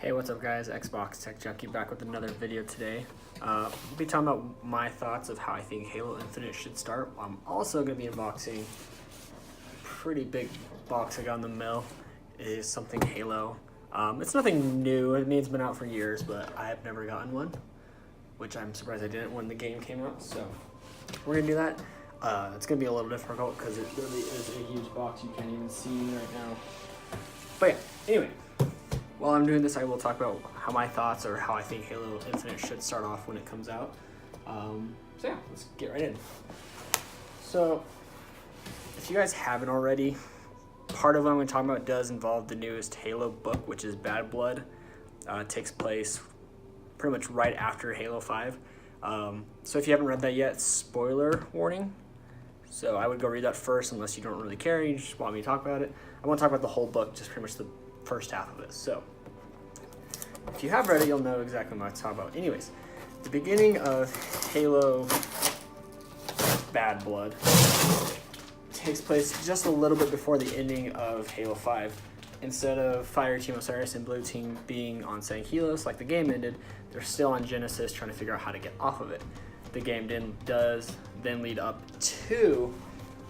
Hey, what's up guys? Xbox Tech Junkie back with another video today. We'll be talking about my thoughts of how I think Halo Infinite should start. I'm also going to be unboxing a pretty big box I got in the mail. It is something Halo. It's nothing new. I mean, it's been out for years, but I have never gotten one, which I'm surprised I didn't when the game came out. So we're going to do that. It's going to be a little difficult because it really is a huge box. You can't even see me right now. But yeah, anyway. While I'm doing this, I will talk about how my thoughts or how I think Halo Infinite should start off when it comes out. So yeah, let's get right in. So, if you guys haven't already, part of what I'm going to talk about does involve the newest Halo book, which is Bad Blood. It takes place pretty much right after Halo 5. So if you haven't read that yet, spoiler warning. So I would go read that first unless you don't really care, you just want me to talk about it. I want to talk about the whole book, just pretty much the first half of it. So if you have read it, you'll know exactly what I'm talking about. Anyways, the beginning of Halo Bad Blood takes place just a little bit before the ending of Halo 5. Instead of Fire Team Osiris and Blue Team being on San Helios like the game ended, they're still on Genesis trying to figure out how to get off of it. The game does then lead up to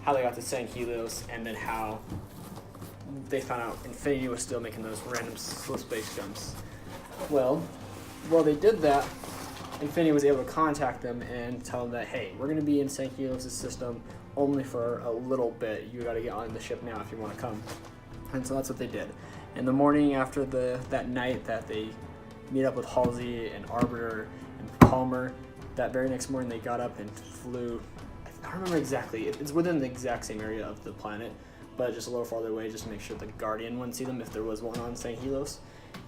how they got to San Helios and then how they found out Infinity was still making those random slow space jumps. Well, while they did that, Infinity was able to contact them and tell them that, hey, we're going to be in San Helios' system only for a little bit. You got to get on the ship now if you want to come. And so that's what they did. In the morning after that night that they meet up with Halsey and Arbiter and Palmer, that very next morning they got up and flew. I don't remember exactly. It's within the exact same area of the planet, but just a little farther away, just to make sure the Guardian wouldn't see them if there was one on San Helios.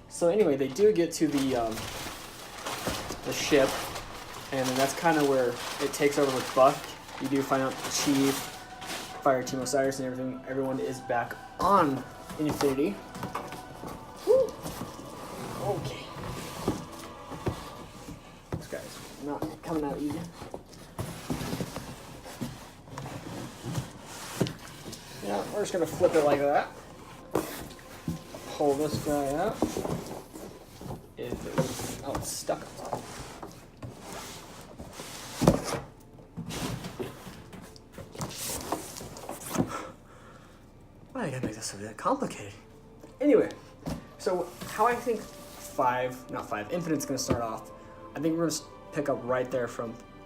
So anyway, they do get to the ship, and then that's kind of where it takes over with Buck. You do find out the Chief, Fire Team Osiris, and everyone is back on Infinity. Woo. Okay. This guy's not coming out easy. Yeah, we're just gonna flip it like that. Pull this guy out. Oh, it's stuck. Why do I gotta make this so complicated? Anyway, so how I think Infinite's gonna start off, I think we're gonna pick up right there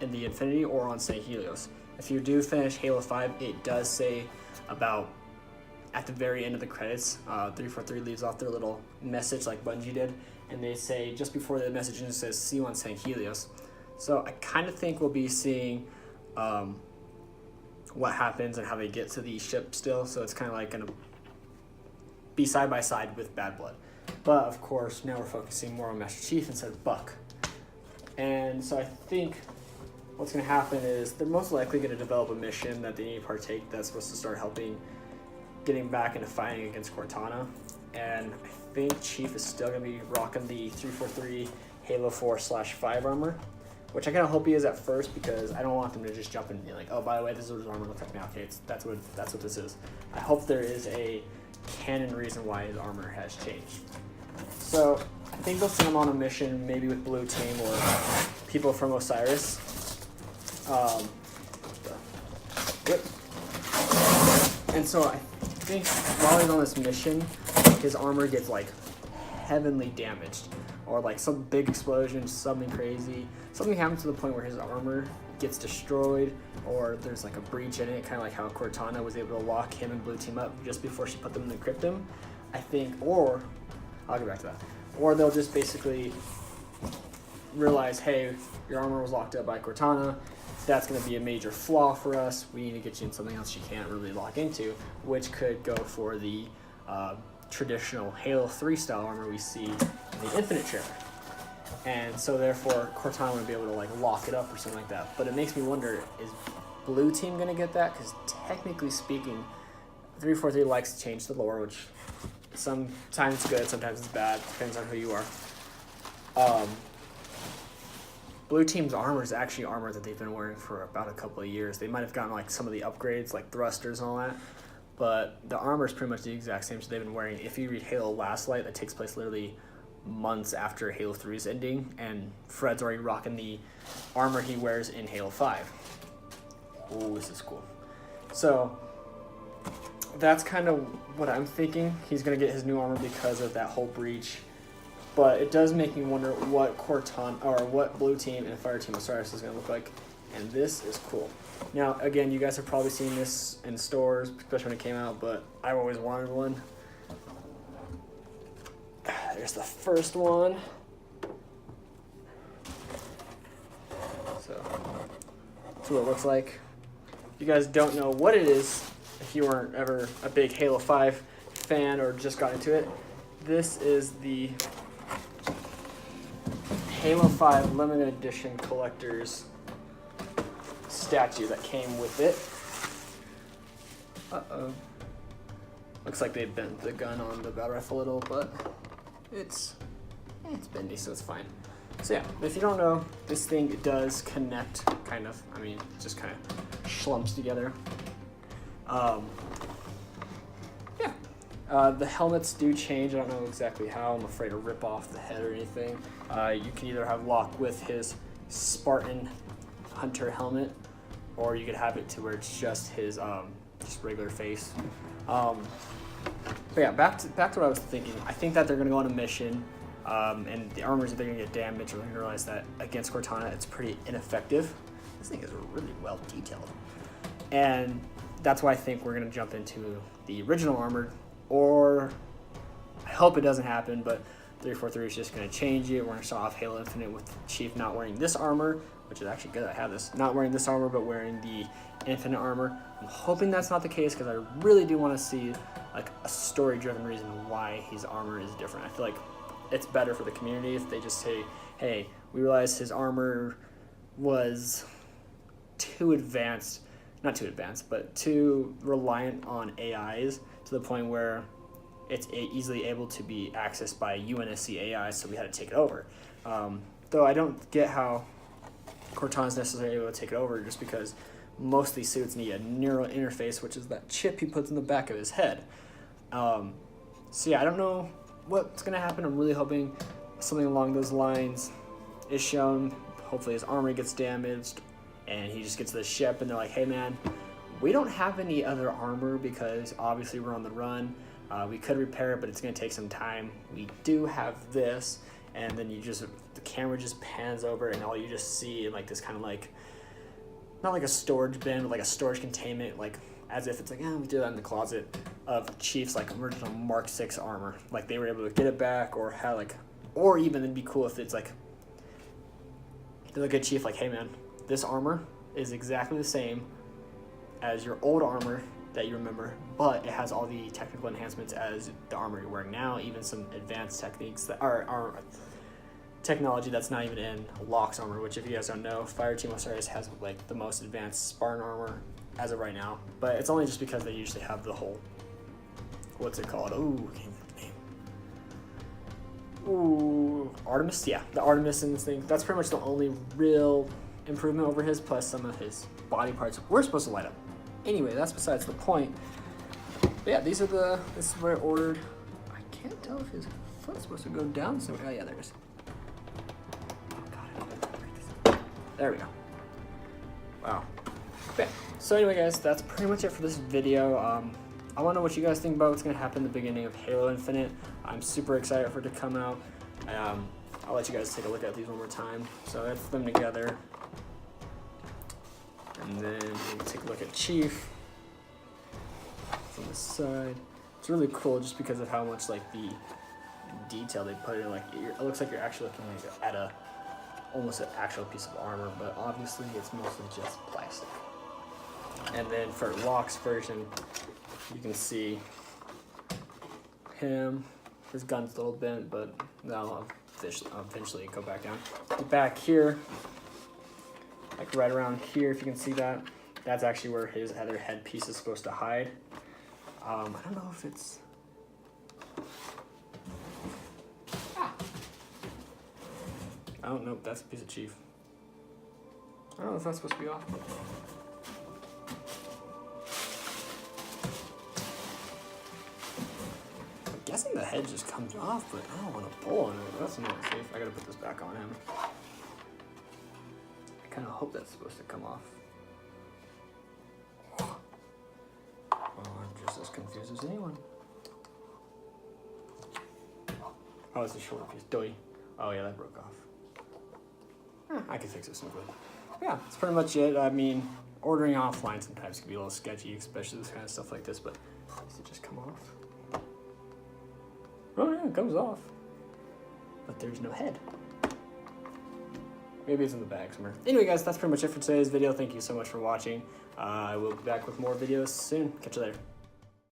in the Infinity or on San Helios. If you do finish Halo 5, it does say about at the very end of the credits, 343 leaves off their little message like Bungie did, and they say just before the message it says "See you on San Helios." So I kind of think we'll be seeing what happens and how they get to the ship still. So it's kind of like gonna be side by side with Bad Blood, but of course now we're focusing more on Master Chief instead of Buck. And so I think what's going to happen is they're most likely going to develop a mission that they need to partake that's supposed to start helping getting back into fighting against Cortana. And I think Chief is still going to be rocking the 343 Halo 4/5 armor, which I kind of hope he is at first because I don't want them to just jump in and be like, oh, by the way, this is what his armor looks like now. Okay, that's what this is. I hope there is a canon reason why his armor has changed. So I think they'll send him on a mission, maybe with Blue Team or people from Osiris. And so I think while he's on this mission, his armor gets like heavily damaged, or like some big explosion, something crazy. Something happens to the point where his armor gets destroyed, or there's like a breach in it, kind of like how Cortana was able to lock him and Blue Team up just before she put them in the cryptum, I think. Or I'll get back to that. Or they'll just basically realize, hey, your armor was locked up by Cortana. That's going to be a major flaw for us. We need to get you in something else you can't really lock into, which could go for the traditional Halo 3 style armor we see in the Infinite trailer. And so therefore Cortana would be able to like lock it up or something like that. But it makes me wonder, is Blue Team going to get that? Because technically speaking, 343 likes to change the lore, which sometimes it's good, sometimes it's bad, depends on who you are. Blue Team's armor is actually armor that they've been wearing for about a couple of years. They might have gotten like some of the upgrades, like thrusters and all that, but the armor is pretty much the exact same. So they've been wearing. If you read Halo Last Light, that takes place literally months after Halo 3 is ending, and Fred's already rocking the armor he wears in Halo 5. Oh, this is cool. So that's kind of what I'm thinking. He's going to get his new armor because of that whole breach. But it does make me wonder what Cortana, or what Blue Team and Fire Team Osiris is going to look like. And this is cool. Now, again, you guys have probably seen this in stores, especially when it came out, but I've always wanted one. There's the first one. So, that's what it looks like. If you guys don't know what it is, if you weren't ever a big Halo 5 fan or just got into it, this is the Halo 5 limited edition collector's statue that came with it. Uh-oh. Looks like they bent the gun on the battle rifle a little, but it's bendy, so it's fine. So yeah, if you don't know, this thing does connect, kind of. I mean, it just kind of schlumps together. The helmets do change. I don't know exactly how. I'm afraid to rip off the head or anything. You can either have Locke with his Spartan Hunter helmet, or you could have it to where it's just his just regular face. But yeah, back to what I was thinking. I think that they're going to go on a mission, and the armors, if they're going to get damaged, we're going to realize that against Cortana, it's pretty ineffective. This thing is really well detailed. And that's why I think we're going to jump into the original armor, or I hope it doesn't happen, but 343 is just going to change it. We're going to start off Halo Infinite with Chief not wearing this armor, which is actually good. I have this. Not wearing this armor, but wearing the Infinite armor. I'm hoping that's not the case, because I really do want to see like a story-driven reason why his armor is different. I feel like it's better for the community if they just say, hey, we realized his armor was too advanced, not too advanced, but too reliant on AIs to the point where it's easily able to be accessed by UNSC AI, so we had to take it over. Though I don't get how Cortana's necessarily able to take it over, just because most of these suits need a neural interface, which is that chip he puts in the back of his head. So yeah, I don't know what's going to happen. I'm really hoping something along those lines is shown. Hopefully his armor gets damaged, and he just gets to the ship, and they're like, hey man, we don't have any other armor because obviously we're on the run. We could repair it, but it's going to take some time. We do have this, and then the camera just pans over, and all you just see like this kind of like, not like a storage bin, but like a storage containment, like as if it's like, we do that in the closet, of Chief's like original Mark 6 armor. Like they were able to get it back, or have like, or even it'd be cool if it's like, they look at Chief like, hey man, this armor is exactly the same as your old armor that you remember, but it has all the technical enhancements as the armor you're wearing now, even some advanced techniques that are technology that's not even in Locke's armor, which if you guys don't know, Fire Team Osiris has like the most advanced Spartan armor as of right now, but it's only just because they usually have the whole, what's it called? Ooh, can't remember the name. Ooh, Artemis? Yeah, the Artemis in this thing. That's pretty much the only real improvement over his, plus some of his body parts were supposed to light up. Anyway, that's besides the point. But yeah, this is what I ordered. I can't tell if his foot's supposed to go down somewhere. Oh yeah, there it is. Oh god, I can't break this. There we go. Wow. Okay, so anyway guys, that's pretty much it for this video. I want to know what you guys think about what's going to happen in the beginning of Halo Infinite. I'm super excited for it to come out. I'll let you guys take a look at these one more time. So that's them together. And then we'll take a look at Chief from the side. It's really cool just because of how much like the detail they put in. Like it looks like you're actually looking at almost an actual piece of armor, but obviously it's mostly just plastic. And then for Locke's version, you can see him. His gun's a little bent, but that'll eventually go back down. Back here, like right around here, if you can see that, that's actually where his other headpiece is supposed to hide. I don't know if it's... I don't know if that's a piece of Chief. I don't know if that's supposed to be off. I'm guessing the head just comes off, but I don't want to pull on it. So now, see if I gotta put this back on him. I kind of hope that's supposed to come off. Oh, I'm just as confused as anyone. Oh, it's a short piece. Doy. Oh yeah, that broke off. I can fix it simply. Yeah, that's pretty much it. I mean, ordering offline sometimes can be a little sketchy, especially this kind of stuff like this, but does it just come off? Oh yeah, it comes off. But there's no head. Maybe it's in the bag somewhere. Anyway guys, that's pretty much it for today's video. Thank you so much for watching. I will be back with more videos soon. Catch you later.